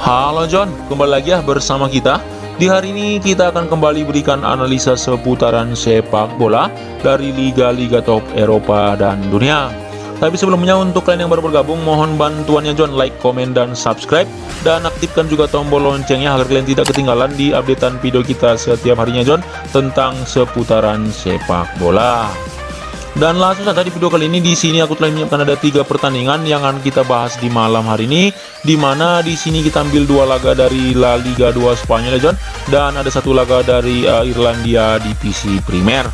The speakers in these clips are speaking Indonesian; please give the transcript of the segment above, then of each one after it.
Halo John, kembali lagi ya bersama kita. Di hari ini kita akan kembali berikan analisa seputaran sepak bola dari liga-liga top Eropa dan dunia. Tapi sebelumnya untuk kalian yang baru bergabung, mohon bantuannya John, like, komen, dan subscribe. Dan aktifkan juga tombol loncengnya agar kalian tidak ketinggalan di updatean video kita setiap harinya John, tentang seputaran sepak bola. Dan langsung saja di video kali ini, di sini aku telah menyiapkan ada 3 pertandingan yang akan kita bahas di malam hari ini, di mana di sini kita ambil 2 laga dari La Liga 2 Spanyol ya John, dan ada 1 laga dari Irlandia Divisi Primer.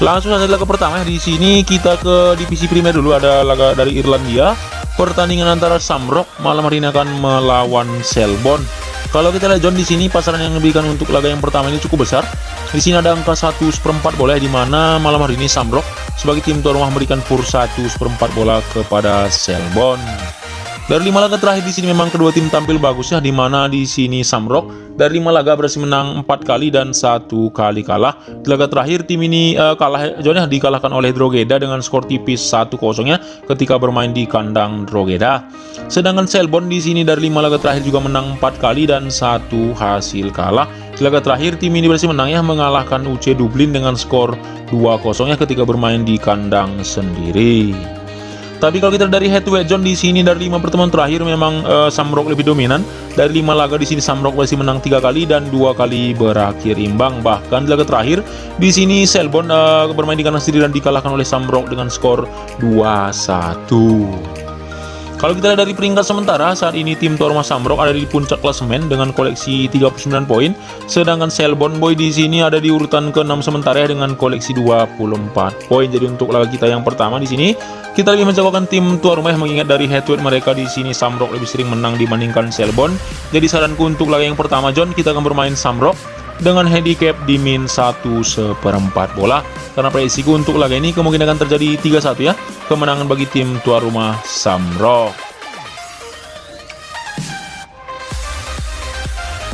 Langsung saja laga pertama ya. Di sini kita ke Divisi Primer dulu, ada laga dari Irlandia. Pertandingan antara Shamrock malam hari ini akan melawan Selborne. Kalau kita lihat John, di sini pasaran yang diberikan untuk laga yang pertama ini cukup besar. Di sini ada angka 1/4 bola, di mana malam hari ini Shamrock sebagai tim tuan rumah memberikan kurs 1/4 bola kepada Selborne. Dari 5 laga terakhir di sini memang kedua tim tampil bagus ya, di mana di sini Shamrock dari 5 laga berhasil menang 4 kali dan 1 kali kalah. Di laga terakhir tim ini kalah John ya, dikalahkan oleh Drogheda dengan skor tipis 1-0 ya ketika bermain di kandang Drogheda. Sedangkan Selborne di sini dari 5 laga terakhir juga menang 4 kali dan 1 hasil kalah. Di laga terakhir tim ini berhasil menang ya, mengalahkan UC Dublin dengan skor 2-0 ya ketika bermain di kandang sendiri. Tapi kalau kita dari head to head John, di sini dari 5 pertemuan terakhir memang Shamrock lebih dominan. Dari 5 laga di sini Shamrock berhasil menang 3 kali dan 2 kali berakhir imbang. Bahkan di laga terakhir di sini Selborne bermain di kandang sendiri dan dikalahkan oleh Shamrock dengan skor 2-1. Kalau kita lihat dari peringkat sementara, saat ini tim tuan rumah Shamrock ada di puncak klasemen dengan koleksi 39 poin, sedangkan Selborne Boy di sini ada di urutan ke-6 sementara ya dengan koleksi 24 poin. Jadi untuk laga kita yang pertama di sini kita lebih menjagokan tim tuan rumah, mengingat dari head to head mereka di sini Shamrock lebih sering menang dibandingkan Selborne. Jadi saranku untuk laga yang pertama John, kita akan bermain Shamrock dengan handicap di min 1/4 bola, karena prediksiku untuk laga ini kemungkinan akan terjadi 3-1 ya, kemenangan bagi tim tuan rumah Shamrock.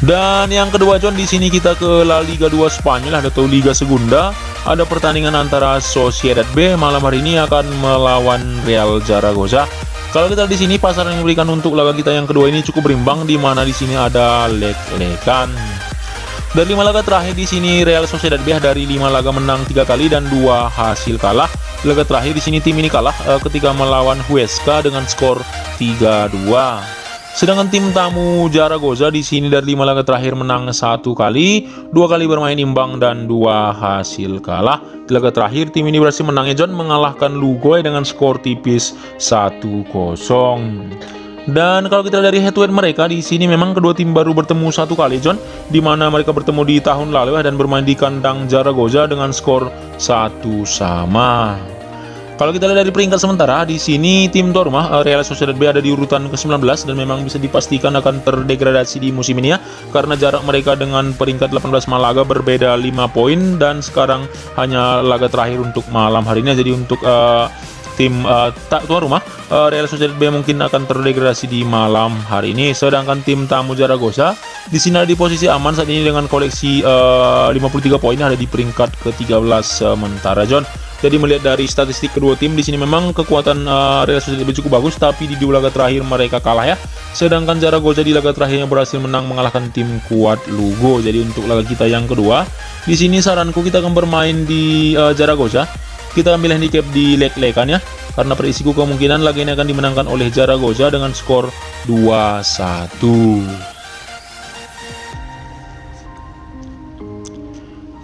Dan yang kedua John, di sini kita ke La Liga 2 Spanyol atau Liga Segunda. Ada pertandingan antara Sociedad B malam hari ini akan melawan Real Zaragoza. Kalau kita di sini pasaran yang diberikan untuk laga kita yang kedua ini cukup berimbang, di mana di sini ada leg-legan. Dari 5 laga terakhir di sini Real Sociedad B dari 5 laga menang 3 kali dan 2 hasil kalah. Di laga terakhir di sini tim ini kalah ketika melawan Huesca dengan skor 3-2. Sedangkan tim tamu Zaragoza di sini dari 5 laga terakhir menang 1 kali, 2 kali bermain imbang dan 2 hasil kalah. Di laga terakhir tim ini berhasil menang John, mengalahkan Lugoy dengan skor tipis 1-0. Dan kalau kita dari head to head mereka di sini memang kedua tim baru bertemu 1 kali John, di mana mereka bertemu di tahun lalu dan bermain di kandang Zaragoza dengan skor 1-1. Kalau kita lihat dari peringkat sementara di sini tim tuan rumah Real Sociedad B ada di urutan ke-19 dan memang bisa dipastikan akan terdegradasi di musim ini ya, karena jarak mereka dengan peringkat 18 Malaga berbeda 5 poin dan sekarang hanya laga terakhir untuk malam hari ini. Jadi untuk tim tuan rumah Real Sociedad B mungkin akan terdegradasi di malam hari ini. Sedangkan tim tamu Zaragoza di sini ada di posisi aman saat ini dengan koleksi 53 poin, ada di peringkat ke-13 sementara John. Jadi melihat dari statistik kedua tim di sini memang kekuatan Real Sociedad B cukup bagus, tapi di 2 laga terakhir mereka kalah ya. Sedangkan Zaragoza di laga terakhirnya berhasil menang mengalahkan tim kuat Lugo. Jadi untuk laga kita yang kedua di sini saranku kita akan bermain di Zaragoza. Kita ambil handicap di leg-legan ya, karena prediksiku kemungkinan laga ini akan dimenangkan oleh Zaragoza dengan skor 2-1.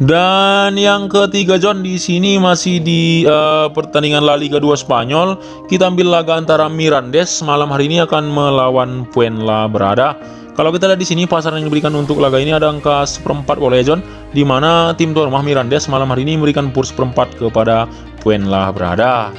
Dan yang ketiga John, di sini masih di pertandingan La Liga 2 Spanyol. Kita ambil laga antara Mirandes malam hari ini akan melawan Fuenlabrada. Kalau kita lihat di sini pasaran yang diberikan untuk laga ini ada angka 1/4 bola ya John, di mana tim tuan rumah Mirandes malam hari ini memberikan kurs 1/4 kepada Fuenlabrada.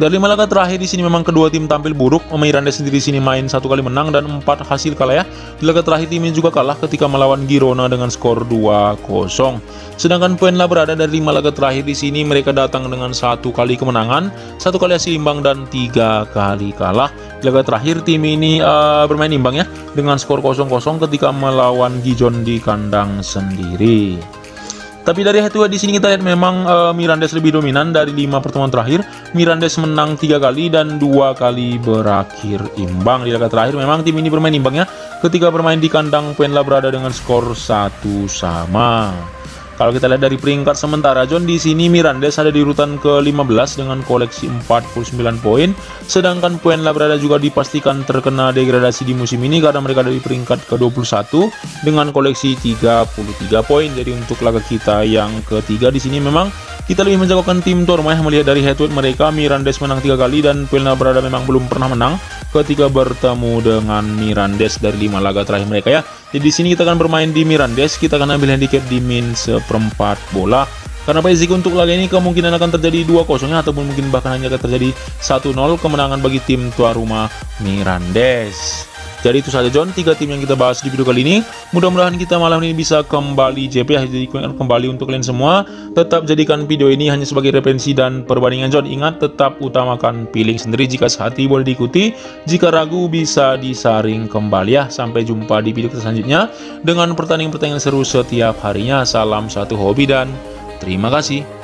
Dari 5 laga terakhir di sini memang kedua tim tampil buruk. Mirandes sendiri di sini main 1 kali menang dan 4 hasil kalah ya. Di laga terakhir tim ini juga kalah ketika melawan Girona dengan skor 2-0. Sedangkan Fuenlabrada dari 5 laga terakhir di sini mereka datang dengan 1 kali kemenangan, 1 kali hasil imbang dan 3 kali kalah. Di laga terakhir tim ini bermain imbang ya dengan skor 0-0 ketika melawan Gijon di kandang sendiri. Tapi dari head to head di sini kita lihat memang Mirandes lebih dominan dari 5 pertemuan terakhir. Mirandes menang 3 kali dan 2 kali berakhir imbang. Di laga terakhir memang tim ini bermain imbang ya, ketika bermain di kandang Puenla berada dengan skor 1-sama. Kalau kita lihat dari peringkat sementara John, di sini Mirandes ada di urutan ke-15 dengan koleksi 49 poin, sedangkan Puenla berada juga dipastikan terkena degradasi di musim ini karena mereka ada di peringkat ke-21 dengan koleksi 33 poin. Jadi untuk laga kita yang ketiga di sini memang kita lebih menjagokan tim tuan rumah. Melihat dari head to head mereka, Mirandes menang 3 kali dan Puenla berada memang belum pernah menang ketika bertemu dengan Mirandes dari 5 laga terakhir mereka ya. Jadi di sini kita akan bermain di Mirandes, kita akan ambil handicap di min 1/4 bola. Karena basic untuk laga ini kemungkinan akan terjadi 2-0 ya, ataupun mungkin bahkan hanya akan terjadi 1-0 kemenangan bagi tim tuan rumah Mirandes. Jadi itu saja John, 3 tim yang kita bahas di video kali ini. Mudah-mudahan kita malam ini bisa kembali JP ya, jadi kembali untuk kalian semua. Tetap jadikan video ini hanya sebagai referensi dan perbandingan John. Ingat, tetap utamakan feeling sendiri. Jika sehati boleh diikuti, jika ragu bisa disaring kembali ya. Sampai jumpa di video selanjutnya dengan pertandingan-pertandingan seru setiap harinya. Salam satu hobi dan terima kasih.